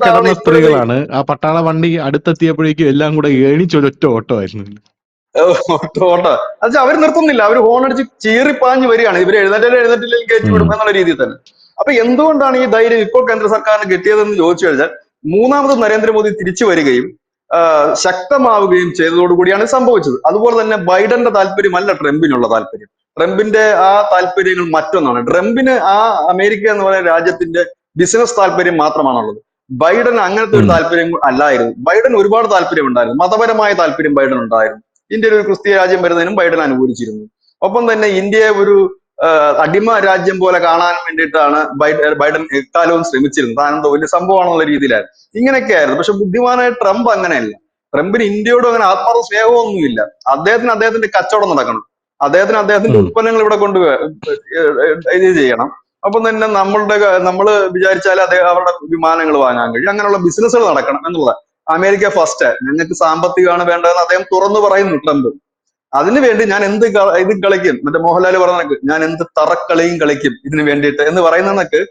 കിടന്ന സ്ത്രീകളാണ്. ആ പട്ടാള വണ്ടി അടുത്തെത്തിയപ്പോഴേക്കും എല്ലാം കൂടെ ഏണിച്ചൊരൊറ്റ ഓട്ടമായിരുന്നു. ഓട്ടോ അത് അവർ നിർത്തുന്നില്ല. അവർ ഹോണടിച്ച് ചീറിപ്പാഞ്ഞു വരികയാണ്. ഇവർ എഴുന്നേറ്റില്ലെങ്കിൽ കയറ്റി വിടും എന്നുള്ള രീതിയിൽ തന്നെ. അപ്പൊ എന്തുകൊണ്ടാണ് ഈ ധൈര്യം ഇപ്പോൾ കേന്ദ്ര സർക്കാരിന് കിട്ടിയതെന്ന് ചോദിച്ചു കഴിഞ്ഞാൽ, മൂന്നാമത് നരേന്ദ്രമോദി തിരിച്ചു വരികയും ശക്തമാവുകയും ചെയ്തതോടുകൂടിയാണ് സംഭവിച്ചത്. അതുപോലെ തന്നെ ബൈഡന്റെ താല്പര്യമല്ല ട്രംപിനുള്ള താല്പര്യം. ട്രംപിന്റെ ആ താല്പര്യങ്ങൾ മറ്റൊന്നാണ്. ട്രംപിന് ആ അമേരിക്ക എന്ന് പറയുന്ന രാജ്യത്തിന്റെ ബിസിനസ് താല്പര്യം മാത്രമാണുള്ളത്. ബൈഡൻ അങ്ങനത്തെ ഒരു താല്പര്യം അല്ലായിരുന്നു. ബൈഡൻ ഒരുപാട് താല്പര്യം ഉണ്ടായിരുന്നു. മതപരമായ താല്പര്യം ബൈഡൻ ഉണ്ടായിരുന്നു. ഇന്ത്യയിൽ ഒരു ക്രിസ്തീയ രാജ്യം വരുന്നതിനും ബൈഡൻ അനുകൂലിച്ചിരുന്നു. ഒപ്പം തന്നെ ഇന്ത്യയെ ഒരു അടിമ രാജ്യം പോലെ കാണാൻ വേണ്ടിയിട്ടാണ് ബൈഡൻ എക്കാലവും ശ്രമിച്ചിരുന്നത്. താനെന്തോ വലിയ സംഭവമാണെന്നുള്ള രീതിയിലായിരുന്നു. ഇങ്ങനെയൊക്കെയായിരുന്നു. പക്ഷെ ബുദ്ധിമാനായ ട്രംപ് അങ്ങനെയല്ല. ട്രംപിന് ഇന്ത്യയോട് അങ്ങനെ ആത്മാർത്ഥ സ്നേഹമൊന്നുമില്ല. അദ്ദേഹത്തിന് അദ്ദേഹത്തിന്റെ കച്ചവടം നടക്കണം. അദ്ദേഹത്തിന്റെ ഉം. ഉൽപ്പന്നങ്ങൾ ഇവിടെ ഇത് ചെയ്യണം. അപ്പം തന്നെ നമ്മൾ വിചാരിച്ചാൽ അവരുടെ വിമാനങ്ങൾ വാങ്ങാൻ കഴിയും, അങ്ങനെയുള്ള ബിസിനസ്സുകൾ നടക്കണം എന്നുള്ളത്. അമേരിക്ക ഫസ്റ്റ്, ഞങ്ങൾക്ക് സാമ്പത്തികമാണ് വേണ്ടതെന്ന് അദ്ദേഹം തുറന്നു പറയുന്നു, ട്രംപ്. അതിനുവേണ്ടി ഞാൻ ഇത് കളിക്കും, മറ്റേ മോഹൻലാൽ പറഞ്ഞ ഞാൻ എന്ത് തറക്കളിയും കളിക്കും ഇതിനു വേണ്ടിയിട്ട് എന്ന് പറയുന്നതൊക്കെ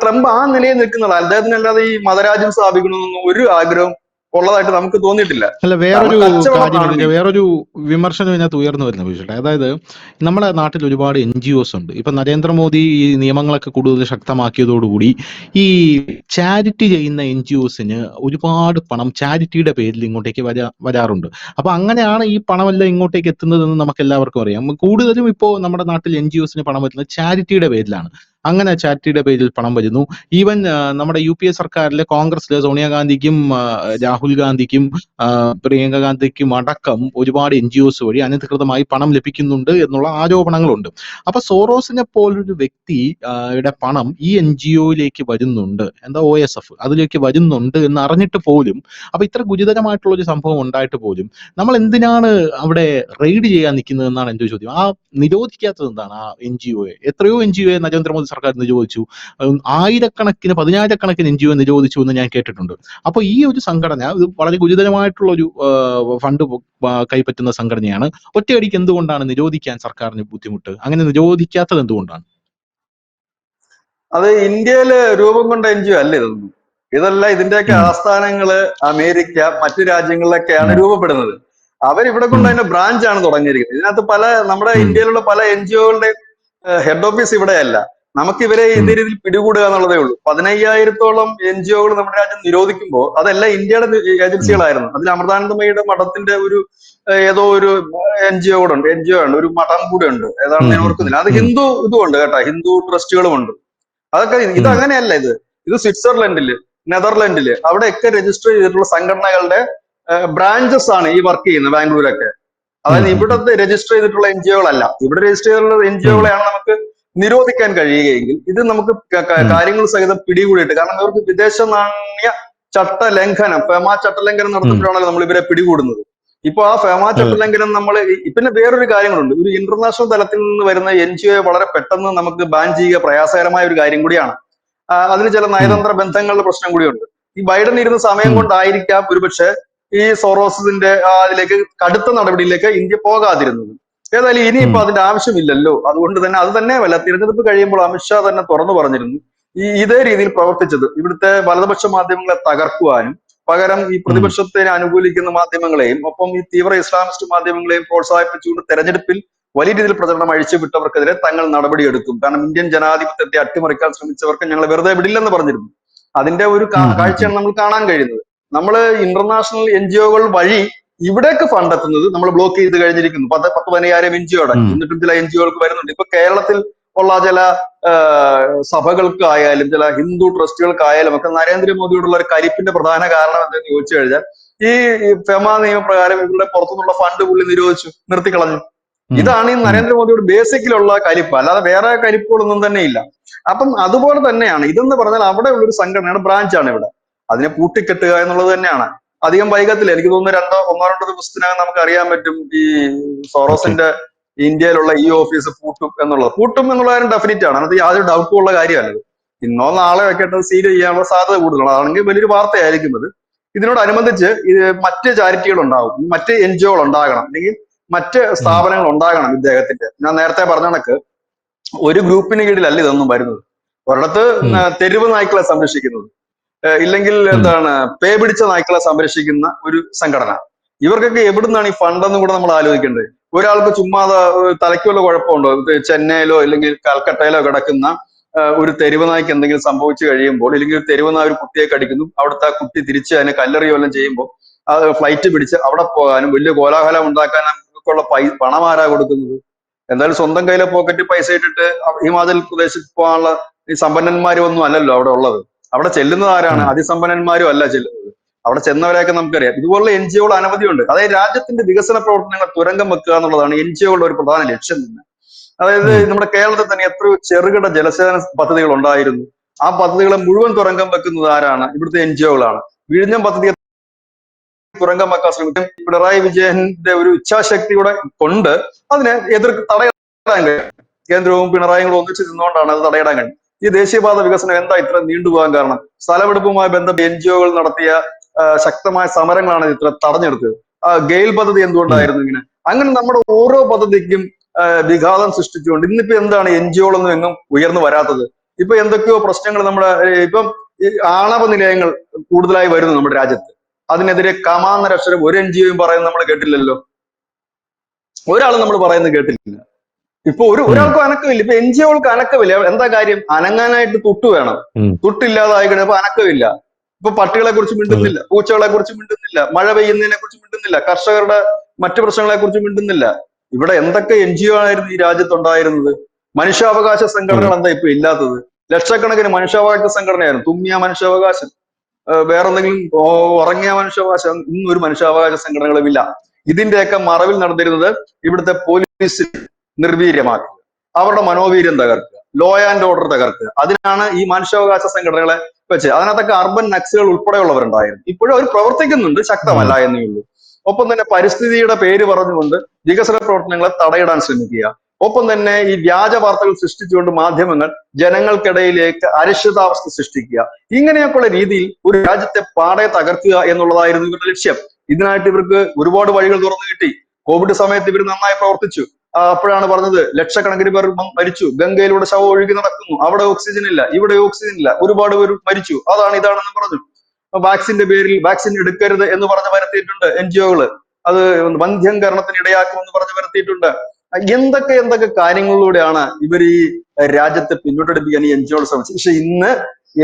ട്രംപ് ആ നിലയിൽ നിൽക്കുന്നതാണ്. അദ്ദേഹത്തിന് അല്ലാതെ ഈ മതരാജ്യം സ്ഥാപിക്കണമെന്നൊന്നും ഒരു ആഗ്രഹം ഉള്ളതായിട്ട് നമുക്ക് തോന്നിയിട്ടില്ല. അല്ല, കാരണം വേറൊരു കാര്യം കച്ചവടമാണ് മെയിൻ. വേറൊരു വിമർശനം ഇതിനകത്ത് ഉയർന്നു വരുന്ന വിഷയം, അതായത് നമ്മുടെ നാട്ടിൽ ഒരുപാട് NGOs ഉണ്ട്. ഇപ്പൊ നരേന്ദ്രമോദി ഈ നിയമങ്ങളൊക്കെ കൂടുതൽ ശക്തമാക്കിയതോടുകൂടി ഈ ചാരിറ്റി ചെയ്യുന്ന NGOസിന് ഒരുപാട് പണം ചാരിറ്റിയുടെ പേരിൽ ഇങ്ങോട്ടേക്ക് വരാറുണ്ട്. അപ്പൊ അങ്ങനെയാണ് ഈ പണമെല്ലാം ഇങ്ങോട്ടേക്ക് എത്തുന്നതെന്ന് നമുക്ക് എല്ലാവർക്കും അറിയാം. കൂടുതലും ഇപ്പോൾ നമ്മുടെ നാട്ടിൽ NGOസിന് പണം വരുന്നത് ചാരിറ്റിയുടെ പേരിലാണ്. അങ്ങനെ ചാരിറ്റിയുടെ പേരിൽ പണം വരുന്നു. ഈവൻ നമ്മുടെ UPA സർക്കാരിലെ കോൺഗ്രസിലെ സോണിയാഗാന്ധിക്കും രാഹുൽ ഗാന്ധിക്കും പ്രിയങ്ക ഗാന്ധിക്കും അടക്കം ഒരുപാട് NGOs വഴി അനധികൃതമായി പണം ലഭിക്കുന്നുണ്ട് എന്നുള്ള ആരോപണങ്ങളുണ്ട്. അപ്പൊ സോറോസിനെ പോലൊരു വ്യക്തി യുടെ പണം ഈ NGOയിലേക്ക് വരുന്നുണ്ട്, എന്താ OSF അതിലേക്ക് വരുന്നുണ്ട് എന്ന് അറിഞ്ഞിട്ട് പോലും, അപ്പൊ ഇത്ര ഗുരുതരമായിട്ടുള്ള ഒരു സംഭവം ഉണ്ടായിട്ട് പോലും നമ്മൾ എന്തിനാണ് അവിടെ റെയ്ഡ് ചെയ്യാൻ നിൽക്കുന്നത് എന്നാണ് എന്റെ ചോദ്യം. ആ നിരോധിക്കാത്തത് എന്താണ്? ആ NGOയെ എത്രയോ NGOയെ നരേന്ദ്രമോദി സർക്കാർ നിരോധിച്ചു, ആയിരക്കണക്കിന് 10,000-കണക്കിന് NGO നിരോധിച്ചു എന്ന് ഞാൻ കേട്ടിട്ടുണ്ട്. അപ്പൊ ഈ ഒരു സംഘടന ഇത് വളരെ ഗുരുതരമായിട്ടുള്ള ഒരു ഫണ്ട് കൈപ്പറ്റുന്ന സംഘടനയാണ്. ഒറ്റയടിക്ക് എന്തുകൊണ്ടാണ് നിരോധിക്കാൻ സർക്കാരിന് ബുദ്ധിമുട്ട്? അങ്ങനെ നിരോധിക്കാത്തത് എന്തുകൊണ്ടാണ്? അത് ഇന്ത്യയിൽ രൂപം കൊണ്ട NGO അല്ല ഇതൊന്നും. ഇതിന്റെയൊക്കെ ആസ്ഥാനങ്ങള് അമേരിക്ക, മറ്റു രാജ്യങ്ങളിലൊക്കെയാണ് രൂപപ്പെടുന്നത്. അവരിവിടെ കൊണ്ട് അതിന്റെ ബ്രാഞ്ചാണ് തുടങ്ങിയിരിക്കുന്നത്. ഇതിനകത്ത് നമ്മുടെ ഇന്ത്യയിലുള്ള പല NGOകളുടെ ഹെഡ് ഓഫീസ് ഇവിടെയല്ല. നമുക്ക് ഇവരെ ഇതേ രീതിയിൽ പിടികൂടുക എന്നുള്ളതേ ഉള്ളൂ. 15,000-ഓളം NGOകൾ നമ്മുടെ രാജ്യം നിരോധിക്കുമ്പോൾ അതെല്ലാം ഇന്ത്യയുടെ ഏജൻസികളായിരുന്നു. അതിൽ അമൃതാനന്ദമയിയുടെ മഠത്തിന്റെ ഏതോ ഒരു NGO കൂടെ ഉണ്ട്, ഒരു മഠം കൂടെ ഉണ്ട്, ഏതാണെന്ന് ഞാൻ ഓർക്കുന്നില്ല. അത് ഹിന്ദു ഇതുമുണ്ട് കേട്ടോ, ഹിന്ദു ട്രസ്റ്റുകളും ഉണ്ട്. അതൊക്കെ ഇതങ്ങനെയല്ല. ഇത് സ്വിറ്റ്സർലൻഡില്, നെതർലൻഡില് അവിടെയൊക്കെ രജിസ്റ്റർ ചെയ്തിട്ടുള്ള സംഘടനകളുടെ ബ്രാഞ്ചസ് ആണ് ഈ വർക്ക് ചെയ്യുന്നത് ബാംഗ്ലൂരൊക്കെ. അതായത് ഇവിടത്തെ രജിസ്റ്റർ ചെയ്തിട്ടുള്ള NGOകളല്ല. ഇവിടെ രജിസ്റ്റർ ചെയ്തിട്ടുള്ള NGOകളെയാണ് നമുക്ക് നിരോധിക്കാൻ കഴിയുകയെങ്കിൽ ഇത് നമുക്ക് കാര്യങ്ങൾ സഹിതം പിടികൂടിയിട്ട്, കാരണം ഇവർക്ക് വിദേശ നാണ്യ ചട്ട ലംഘനം, ഫെമ ചട്ടലംഘനം നടത്തുമ്പോഴാണല്ലോ നമ്മൾ ഇവരെ പിടികൂടുന്നത്. ഇപ്പൊ ആ ഫെമ ചട്ടലംഘനം പിന്നെ വേറൊരു കാര്യങ്ങളുണ്ട്. ഒരു ഇന്റർനാഷണൽ തലത്തിൽ നിന്ന് വരുന്ന NGOയെ വളരെ പെട്ടെന്ന് നമുക്ക് ബാൻ ചെയ്യുക പ്രയാസകരമായ ഒരു കാര്യം കൂടിയാണ്. അതിന് ചില നയതന്ത്ര ബന്ധങ്ങളുടെ പ്രശ്നം കൂടിയുണ്ട്. ഈ ബൈഡൻ ഇരുന്ന സമയം കൊണ്ടായിരിക്കാം ഒരുപക്ഷെ ഈ സോറോസിന്റെ അതിലേക്ക് കടുത്ത നടപടിയിലേക്ക് ഇന്ത്യ പോകാതിരുന്നത്. ഏതായാലും ഇനിയിപ്പോ അതിന്റെ ആവശ്യമില്ലല്ലോ. അതുകൊണ്ട് തന്നെ അത് തന്നെയല്ല, തിരഞ്ഞെടുപ്പ് കഴിയുമ്പോൾ അമിത്ഷാ തന്നെ തുറന്നു പറഞ്ഞിരുന്നു ഇതേ രീതിയിൽ പ്രവർത്തിച്ചത് ഇവിടുത്തെ വലതുപക്ഷ മാധ്യമങ്ങളെ തകർക്കുവാനും പകരം ഈ പ്രതിപക്ഷത്തെ അനുകൂലിക്കുന്ന മാധ്യമങ്ങളെയും ഒപ്പം ഈ തീവ്ര ഇസ്ലാമിസ്റ്റ് മാധ്യമങ്ങളെയും പ്രോത്സാഹിപ്പിച്ചുകൊണ്ട് തെരഞ്ഞെടുപ്പിൽ വലിയ രീതിയിൽ പ്രചരണം അഴിച്ചുവിട്ടവർക്കെതിരെ തങ്ങൾ നടപടിയെടുക്കും. കാരണം ഇന്ത്യൻ ജനാധിപത്യത്തെ അട്ടിമറിക്കാൻ ശ്രമിച്ചവർക്ക് ഞങ്ങൾ വെറുതെ വിടില്ലെന്ന് പറഞ്ഞിരുന്നു. അതിന്റെ ഒരു കാഴ്ചയാണ് നമ്മൾ കാണാൻ കഴിയുന്നത്. നമ്മൾ ഇന്റർനാഷണൽ NGOകൾ വഴി ഇവിടേക്ക് ഫണ്ട് എത്തുന്നത് നമ്മൾ ബ്ലോക്ക് ചെയ്ത് കഴിഞ്ഞിരിക്കുന്നു. 10-15,000 NGOയുടെ, എന്നിട്ടും ചില NGOകൾക്ക് വരുന്നുണ്ട്. ഇപ്പൊ കേരളത്തിൽ ഉള്ള ചില സഭകൾക്കായാലും ചില ഹിന്ദു ട്രസ്റ്റുകൾക്കായാലും ഒക്കെ നരേന്ദ്രമോദിയോടുള്ള ഒരു കരിപ്പിന്റെ പ്രധാന കാരണം എന്തെന്ന് ചോദിച്ചു കഴിഞ്ഞാൽ ഈ ഫെമ നിയമപ്രകാരം ഇവരുടെ പുറത്തുനിന്നുള്ള ഫണ്ട് പുള്ളി നിർത്തിക്കളഞ്ഞു. ഇതാണ് ഈ നരേന്ദ്രമോദിയോട് ബേസിക്കിലുള്ള കരിപ്പ്, അല്ലാതെ വേറെ കരിപ്പുകളൊന്നും തന്നെ ഇല്ല. അപ്പം അതുപോലെ തന്നെയാണ് ഇതെന്ന് പറഞ്ഞാൽ അവിടെ ഉള്ളൊരു സംഘടനയാണ്, ബ്രാഞ്ചാണ് ഇവിടെ. അതിനെ പൂട്ടിക്കെട്ടുക എന്നുള്ളത് തന്നെയാണ്. അധികം വൈകത്തില്ല, എനിക്ക് തോന്നുന്നു ഒന്നോ രണ്ടോ ദിവസത്തിനകം നമുക്ക് അറിയാൻ പറ്റും ഈ സോറോസിന്റെ ഇന്ത്യയിലുള്ള ഈ ഓഫീസ് പൂട്ടും എന്നുള്ള കാര്യം ഡെഫിനറ്റ് ആണ്. അത് യാതൊരു ഡൗട്ടും ഉള്ള കാര്യമല്ലത്. ഇന്നോ നാളെ ഒക്കെ സീൽ ചെയ്യാനുള്ള സാധ്യത കൂടുതലാണ്. അതാണെങ്കിൽ വലിയൊരു വാർത്തയായിരിക്കും അത്. ഇതിനോടനുബന്ധിച്ച് മറ്റ് ചാരിറ്റികൾ ഉണ്ടാവും, മറ്റ് NGOകൾ ഉണ്ടാകണം, അല്ലെങ്കിൽ മറ്റ് സ്ഥാപനങ്ങൾ ഉണ്ടാകണം ഇദ്ദേഹത്തിന്റെ. ഞാൻ നേരത്തെ പറഞ്ഞ കണക്ക് ഒരു ഗ്രൂപ്പിന് കീഴിലല്ല ഇതൊന്നും വരുന്നത്. ഒരിടത്ത് തെരുവ് നായ്ക്കളെ സംരക്ഷിക്കുന്നത്, ഇല്ലെങ്കിൽ പേ പിടിച്ച നായ്ക്കളെ സംരക്ഷിക്കുന്ന ഒരു സംഘടന. ഇവർക്കൊക്കെ എവിടുന്നാണ് ഈ ഫണ്ടെന്നും കൂടെ നമ്മൾ ആലോചിക്കേണ്ടത്. ഒരാൾക്ക് ചുമ്മാതെ തലയ്ക്ക് വല്ല കുഴപ്പമുണ്ടോ? ചെന്നൈയിലോ അല്ലെങ്കിൽ കൽക്കട്ടയിലോ കിടക്കുന്ന ഒരു തെരുവ് നായ്ക്ക് എന്തെങ്കിലും സംഭവിച്ചു കഴിയുമ്പോൾ, ഇല്ലെങ്കിൽ തെരുവ് നായ ഒരു കുട്ടിയെ കടിക്കുന്നു, അവിടുത്തെ ആ കുട്ടി തിരിച്ച് അതിനെ കല്ലെറിയോ എല്ലാം ചെയ്യുമ്പോൾ അത് ഫ്ലൈറ്റ് പിടിച്ച് അവിടെ പോകാനും വലിയ കോലാഹലം ഉണ്ടാക്കാനും ഒക്കെ ഉള്ള പണം ആരാ കൊടുക്കുന്നത്? എന്തായാലും സ്വന്തം കയ്യിലെ പോക്കറ്റ് പൈസ ഇട്ടിട്ട് ഹിമാചൽ പ്രദേശിൽ പോകാനുള്ള ഈ സമ്പന്നന്മാരും ഒന്നും അല്ലല്ലോ അവിടെ ഉള്ളത്. അവിടെ ചെല്ലുന്നത് ആരാണ്? അതിസമ്പന്നന്മാരും അല്ല ചെല്ലുന്നത്. അവിടെ ചെന്നവരെയൊക്കെ നമുക്കറിയാം. ഇതുപോലുള്ള NGOകൾ അനവധിയുണ്ട്. അതായത് രാജ്യത്തിന്റെ വികസന പ്രവർത്തനങ്ങൾ തുരങ്കം വെക്കുക എന്നുള്ളതാണ് NGOകളുടെ ഒരു പ്രധാന ലക്ഷ്യം തന്നെ. അതായത് നമ്മുടെ കേരളത്തിൽ തന്നെ എത്രയോ ചെറുകിട ജലസേചന പദ്ധതികൾ ഉണ്ടായിരുന്നു. ആ പദ്ധതികളെ മുഴുവൻ തുരങ്കം വെക്കുന്നത് ആരാണ്? ഇവിടുത്തെ NGOകളാണ്. വിഴിഞ്ഞം പദ്ധതി തുരങ്കം വെക്കാൻ ശ്രമിക്കും. പിണറായി വിജയന്റെ ഒരു ഇച്ഛാശക്തിയുടെ കൊണ്ട് അതിനെ തടയിടാൻ കഴിയും. കേന്ദ്രവും പിണറായിയും കൂടെ ഒന്നിച്ച് നിന്നുകൊണ്ടാണ് അത് തടയിടാൻ കഴിയും. ഈ ദേശീയപാത വികസനം എന്താ ഇത്ര നീണ്ടുപോകാൻ കാരണം? സ്ഥലമെടുപ്പുമായി ബന്ധപ്പെട്ട് NGO-കൾ നടത്തിയ ശക്തമായ സമരങ്ങളാണ് ഇത്ര തടഞ്ഞെടുത്തത്. ഗെയിൽ പദ്ധതി എന്തുകൊണ്ടായിരുന്നു ഇങ്ങനെ? അങ്ങനെ നമ്മുടെ ഓരോ പദ്ധതിക്കും വിഘാതം സൃഷ്ടിച്ചുകൊണ്ട് ഇന്നിപ്പോ എന്താണ് NGO-കളൊന്നും എങ്ങും ഉയർന്നു വരാത്തത്? ഇപ്പൊ എന്തൊക്കെയോ പ്രശ്നങ്ങൾ നമ്മുടെ ഇപ്പം ഈ ആണവ നിലയങ്ങൾ കൂടുതലായി വരുന്നു നമ്മുടെ രാജ്യത്ത്. അതിനെതിരെ കമാന്നൊരക്ഷരം ഒരു NGO-യും പറയുന്നത് നമ്മൾ കേട്ടില്ലല്ലോ. ഒരാളും നമ്മൾ പറയുന്നത് കേട്ടില്ല. ഇപ്പൊ ഒരാൾക്കും അനക്കമില്ല. ഇപ്പൊ NGO-കൾക്ക് അനക്കമില്ല. എന്താ കാര്യം? അനങ്ങാനായിട്ട് തുട്ട് വേണം. തുട്ടില്ലാതായി കഴിഞ്ഞപ്പോ അനക്കമില്ല. ഇപ്പൊ പട്ടികളെ കുറിച്ച് മിണ്ടുന്നില്ല, പൂച്ചകളെ കുറിച്ച് മിണ്ടുന്നില്ല, മഴ പെയ്യുന്നതിനെ കുറിച്ച് മിണ്ടുന്നില്ല, കർഷകരുടെ മറ്റു പ്രശ്നങ്ങളെ കുറിച്ച് മിണ്ടുന്നില്ല. ഇവിടെ എന്തൊക്കെ NGO ആയിരുന്നു ഈ രാജ്യത്തുണ്ടായിരുന്നത്? മനുഷ്യാവകാശ സംഘടനകൾ എന്താ ഇപ്പൊ ഇല്ലാത്തത്? ലക്ഷക്കണക്കിന് മനുഷ്യാവകാശ സംഘടനയായിരുന്നു. തുമ്മിയ മനുഷ്യാവകാശം, വേറെന്തെങ്കിലും ഉറങ്ങിയ മനുഷ്യാവകാശം, ഇന്നൊരു മനുഷ്യാവകാശ സംഘടനകളും ഇല്ല. ഇതിന്റെയൊക്കെ മറവിൽ നടന്നിരുന്നത് ഇവിടുത്തെ പോലീസ് നിർവീര്യമാക്കുക, അവരുടെ മനോവീര്യം തകർക്കുക, ലോ ആൻഡ് ഓർഡർ തകർക്കുക. അതിനാണ് ഈ മനുഷ്യാവകാശ സംഘടനകളെ വെച്ച്. അതിനകത്തൊക്കെ അർബൻ നക്സലുകൾ ഉൾപ്പെടെയുള്ളവരുണ്ടായിരുന്നു. ഇപ്പോഴും അവർ പ്രവർത്തിക്കുന്നുണ്ട്, ശക്തമല്ല എന്നേ ഉള്ളൂ. ഒപ്പം തന്നെ പരിസ്ഥിതിയുടെ പേര് പറഞ്ഞുകൊണ്ട് വികസന പ്രവർത്തനങ്ങളെ തടയിടാൻ ശ്രമിക്കുക. ഒപ്പം തന്നെ ഈ വ്യാജ വാർത്തകൾ സൃഷ്ടിച്ചുകൊണ്ട് മാധ്യമങ്ങൾ ജനങ്ങൾക്കിടയിലേക്ക് അനിശ്ചിതാവസ്ഥ സൃഷ്ടിക്കുക. ഇങ്ങനെയൊക്കെയുള്ള രീതിയിൽ ഒരു രാജ്യത്തെ പാടെ തകർക്കുക എന്നുള്ളതായിരുന്നു ഇവരുടെ ലക്ഷ്യം. ഇതിനായിട്ട് ഇവർക്ക് ഒരുപാട് വഴികൾ തുറന്നു കിട്ടി. കോവിഡ് സമയത്ത് ഇവർ നന്നായി പ്രവർത്തിച്ചു. അപ്പോഴാണ് പറഞ്ഞത് ലക്ഷക്കണക്കിന് പേർ മരിച്ചു, ഗംഗയിലൂടെ ശവം ഒഴുകി നടക്കുന്നു, അവിടെ ഓക്സിജൻ ഇല്ല, ഇവിടെ ഓക്സിജൻ ഇല്ല, ഒരുപാട് പേർ മരിച്ചു, അതാണ് ഇതാണെന്ന് പറഞ്ഞു. വാക്സിന്റെ പേരിൽ വാക്സിൻ എടുക്കരുത് എന്ന് പറഞ്ഞ് വരുത്തിയിട്ടുണ്ട് NGO-കള്. അത് വന്ധ്യംകരണത്തിന് ഇടയാക്കുമെന്ന് പറഞ്ഞ് വരുത്തിയിട്ടുണ്ട്. എന്തൊക്കെ കാര്യങ്ങളിലൂടെയാണ് ഇവർ ഈ രാജ്യത്തെ പിന്നോട്ടെടുപ്പിക്കാൻ ഈ NGO-കൾ ശ്രമിച്ചത്. പക്ഷെ ഇന്ന്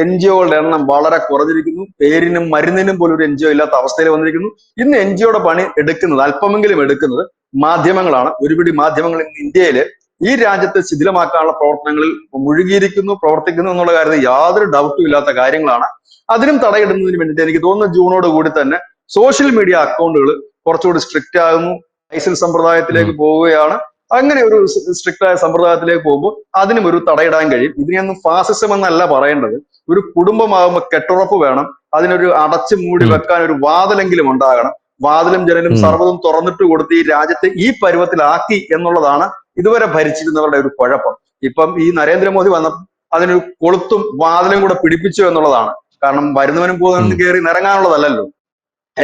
NGO-കളുടെ എണ്ണം വളരെ കുറഞ്ഞിരിക്കുന്നു. പേരിനും മരുന്നിനും പോലും ഒരു NGO ഇല്ലാത്ത അവസ്ഥയിൽ വന്നിരിക്കുന്നു. ഇന്ന് NGO-യുടെ പണി എടുക്കുന്നത്, അല്പമെങ്കിലും എടുക്കുന്നത് മാധ്യമങ്ങളാണ്. ഒരുപിടി മാധ്യമങ്ങൾ ഇന്ന് ഇന്ത്യയില് ഈ രാജ്യത്തെ ശിഥിലമാക്കാനുള്ള പ്രവർത്തനങ്ങളിൽ മുഴുകിയിരിക്കുന്നു, പ്രവർത്തിക്കുന്നു എന്നുള്ള കാര്യത്തിൽ യാതൊരു ഡൗട്ടും ഇല്ലാത്ത കാര്യങ്ങളാണ്. അതിനും തടയിടുന്നതിന് വേണ്ടിയിട്ട് എനിക്ക് തോന്നുന്നു ജൂണോട് കൂടി തന്നെ സോഷ്യൽ മീഡിയ അക്കൗണ്ടുകൾ കുറച്ചുകൂടി സ്ട്രിക്റ്റ് ആകുന്നു, ലൈസൻസ് സമ്പ്രദായത്തിലേക്ക് പോവുകയാണ്. അങ്ങനെ ഒരു സ്ട്രിക്റ്റ് ആയ സമ്പ്രദായത്തിലേക്ക് പോകുമ്പോൾ അതിനും ഒരു തടയിടാൻ കഴിയും. ഇതിനെയൊന്നും ഫാസിസം എന്നല്ല പറയേണ്ടത്. ഒരു കുടുംബമാകുമ്പോൾ കെട്ടുറപ്പ് വേണം. അതിനൊരു അടച്ചു മൂടി വെക്കാൻ ഒരു വാതിലെങ്കിലും ഉണ്ടാകണം. വാതിലും ജനലും സർവ്വതും തുറന്നിട്ട് കൊടുത്ത് ഈ രാജ്യത്തെ ഈ പരുവത്തിലാക്കി എന്നുള്ളതാണ് ഇതുവരെ ഭരിച്ചിരുന്നവരുടെ ഒരു കുഴപ്പം. ഇപ്പം ഈ നരേന്ദ്രമോദി വന്നപ്പോൾ അതിനൊരു കൊളുത്തും വാതിലും കൂടെ പിടിപ്പിച്ചു എന്നുള്ളതാണ്. കാരണം വരുന്നവനും പോകുന്നവനും കയറി നിറങ്ങാനുള്ളതല്ലല്ലോ.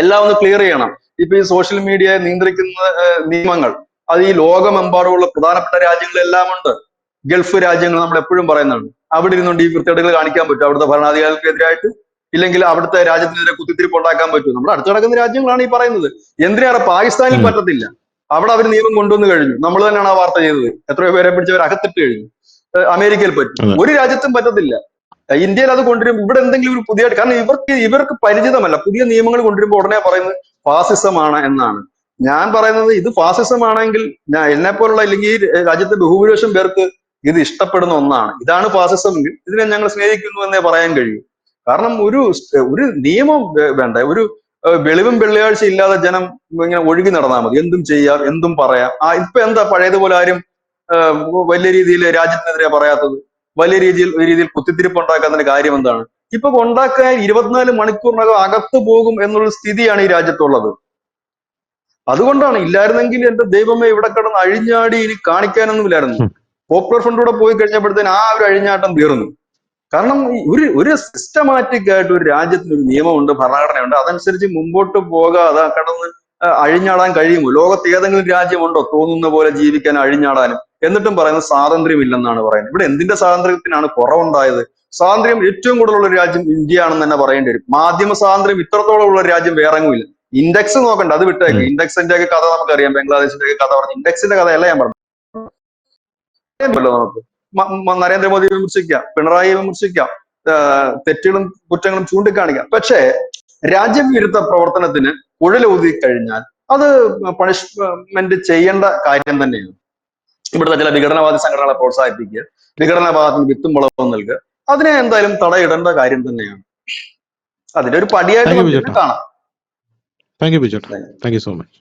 എല്ലാം ഒന്ന് ക്ലിയർ ചെയ്യണം. ഇപ്പൊ ഈ സോഷ്യൽ മീഡിയയെ നിയന്ത്രിക്കുന്ന നിയമങ്ങൾ അത് ഈ ലോകമെമ്പാടുമുള്ള പ്രധാനപ്പെട്ട രാജ്യങ്ങളെല്ലാം ഉണ്ട്. ഗൾഫ് രാജ്യങ്ങൾ നമ്മൾ എപ്പോഴും പറയുന്നതാണ്. അവിടെ ഇരുന്നുകൊണ്ട് ഈ വൃത്തികേടുകൾ കാണിക്കാൻ പറ്റും അവിടുത്തെ ഭരണാധികാരികൾക്കെതിരായിട്ട്, ഇല്ലെങ്കിൽ അവിടുത്തെ രാജ്യത്തിനെതിരെ കുത്തിത്തിരിപ്പ് ഉണ്ടാക്കാൻ പറ്റും. നമ്മുടെ അടുത്ത് നടക്കുന്ന രാജ്യങ്ങളാണ് ഈ പറയുന്നത്. എന്തിനാണ് പാകിസ്ഥാനിൽ പറ്റത്തില്ല? അവിടെ അവർ നിയമം കൊണ്ടുവന്നു കഴിഞ്ഞു. നമ്മൾ തന്നെയാണ് ആ വാർത്ത ചെയ്തത്. എത്രയോ പേരെ പിടിച്ചവർ അകത്തിട്ട് കഴിഞ്ഞു. അമേരിക്കയിൽ പറ്റും, ഒരു രാജ്യത്തും പറ്റത്തില്ല. ഇന്ത്യയിൽ അത് കൊണ്ടുവരുമ്പോൾ ഇവിടെ എന്തെങ്കിലും ഒരു പുതിയ, കാരണം ഇവർക്ക് പരിചിതമല്ല. പുതിയ നിയമങ്ങൾ കൊണ്ടുവരുമ്പോൾ ഉടനെ പറയുന്നത് ഫാസിസമാണ് എന്നാണ്. ഞാൻ പറയുന്നത് ഇത് ഫാസിസമാണെങ്കിൽ എന്നെ പോലുള്ള അല്ലെങ്കിൽ രാജ്യത്തെ ബഹുഭൂരിപക്ഷം പേർക്ക് ഇത് ഇഷ്ടപ്പെടുന്ന ഒന്നാണ്. ഇതാണ് ഫാസിസം എങ്കിൽ ഇതിനെ ഞങ്ങൾ സ്നേഹിക്കുന്നു എന്നേ പറയാൻ കഴിയൂ. കാരണം ഒരു നിയമം വേണ്ട, ഒരു വെളിവും വെള്ളിയാഴ്ച ഇല്ലാതെ ജനം ഇങ്ങനെ ഒഴുകി നടന്നാൽ മതി, എന്തും ചെയ്യാം, എന്തും പറയാം. ഇപ്പൊ എന്താ പഴയതുപോലെ ആരും വലിയ രീതിയിൽ രാജ്യത്തിനെതിരെ പറയാത്തത്? വലിയ രീതിയിൽ കുത്തിത്തിരിപ്പ് ഉണ്ടാക്കാത്തതിന്റെ കാര്യം എന്താണ്? ഇപ്പൊ ഉണ്ടാക്കാൻ 24 മണിക്കൂറിനകം അകത്തു പോകും എന്നുള്ള സ്ഥിതിയാണ് ഈ രാജ്യത്തുള്ളത്. അതുകൊണ്ടാണ്. ഇല്ലായിരുന്നെങ്കിൽ എന്റെ ദൈവമേ ഇവിടെ കിടന്ന് അഴിഞ്ഞാടി ഇനി കാണിക്കാനൊന്നുമില്ലായിരുന്നു. പോപ്പുലർ ഫ്രണ്ടിലൂടെ പോയി കഴിഞ്ഞപ്പോഴത്തേന് ആ ഒരു അഴിഞ്ഞാട്ടം തീർന്നു. കാരണം ഒരു സിസ്റ്റമാറ്റിക് ആയിട്ട് ഒരു രാജ്യത്തിന് ഒരു നിയമമുണ്ട്, ഭരണഘടനയുണ്ട്. അതനുസരിച്ച് മുമ്പോട്ട് പോകാതെ കടന്ന് അഴിഞ്ഞാടാൻ കഴിയുമോ? ലോകത്ത് ഏതെങ്കിലും രാജ്യമുണ്ടോ തോന്നുന്ന പോലെ ജീവിക്കാൻ, അഴിഞ്ഞാടാനും? എന്നിട്ടും പറയുന്നത് സ്വാതന്ത്ര്യം ഇല്ലെന്നാണ് പറയുന്നത്. ഇവിടെ എന്തിന്റെ സ്വാതന്ത്ര്യത്തിനാണ് കുറവുണ്ടായത്? സ്വാതന്ത്ര്യം ഏറ്റവും കൂടുതലുള്ള ഒരു രാജ്യം ഇന്ത്യ ആണെന്ന് തന്നെ പറയേണ്ടി വരും. മാധ്യമ സ്വാതന്ത്ര്യം ഇത്രത്തോളം ഉള്ള ഒരു രാജ്യം വേറെങ്ങുമില്ല. ഇൻഡെക്സ് നോക്കണ്ട, അത് വിട്ടേക്ക്. ഇൻഡെക്സിന്റെ ഒക്കെ കഥ നമുക്കറിയാം, ബംഗ്ലാദേശിന്റെ ഒക്കെ കഥ പറഞ്ഞു. ഇൻഡെക്സിന്റെ കഥയല്ല ഞാൻ പറഞ്ഞു. നമുക്ക് നരേന്ദ്രമോദിയെ വിമർശിക്കാം, പിണറായിയെ വിമർശിക്കാം, തെറ്റുകളും കുറ്റങ്ങളും ചൂണ്ടിക്കാണിക്കാം. പക്ഷേ രാജ്യവിരുദ്ധ പ്രവർത്തനത്തിന് കുഴലൂതി കഴിഞ്ഞാൽ അത് പണിഷ്മെന്റ് ചെയ്യേണ്ട കാര്യം തന്നെയാണ്. ഇവിടുത്തെ ചില വിഘടനവാദി സംഘടനകളെ പ്രോത്സാഹിപ്പിക്കുക, വിഘടനവാദത്തിന് വിത്തും വളവും നൽകുക, അതിനെ എന്തായാലും തടയിടേണ്ട കാര്യം തന്നെയാണ്. അതിന്റെ ഒരു പടിയായിട്ട് കാണാം. താങ്ക് യു ബിജു ചേട്ടാ, താങ്ക് യു സോ മച്ച്.